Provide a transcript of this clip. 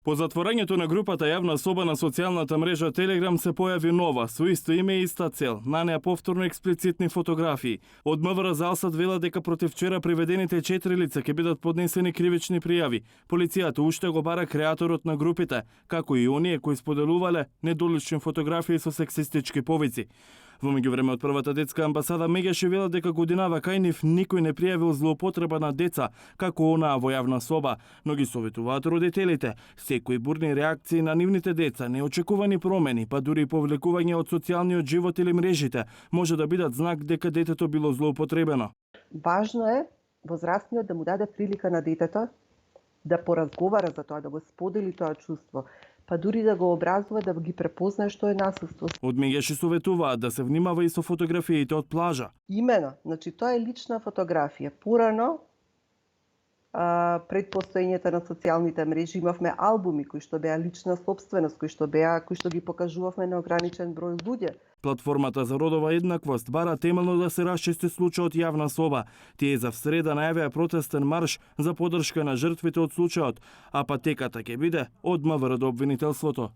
По затворањето на групата јавна соба на социјалната мрежа Телеграм се појави нова, со исто име и иста цел, на неа повторно експлицитни фотографии. Од МВР за Алсат вела дека против вчера приведените 4 лица ќе бидат поднесени кривични пријави. Полицијата уште го бара креаторот на групите, како и оние кои споделувале недолични фотографии со сексистички повици. Во меѓувреме од првата детска амбасада Мегеше вела дека годинава кај нив никој не пријавил злоупотреба на деца, како онаа во јавна соба, но ги советуваат родителите. Секои бурни реакции на нивните деца, неочекувани промени, па дури повлекување од социјалниот живот или мрежите, може да бидат знак дека детето било злоупотребено. Важно е возрастниот да му даде прилика на детето да поразговара за тоа, да го сподели тоа чувство, па дури да го образува, да ги препознае што е насилство. Од Мегеше советуваат да се внимава и со фотографиите од плажа. Имено, значи тоа е лична фотографија. Порано, пред постоењето на социјалните мрежи, имавме албуми кои што беа лична собственост, кои што ги покажувавме на ограничен број луѓе. Платформата за родова еднаквост бара темелно да се расчисти случајот јавна соба. Тие за среда најавија протестен марш за поддршка на жртвите од случајот, а патеката ќе биде од МВР до обвинителството.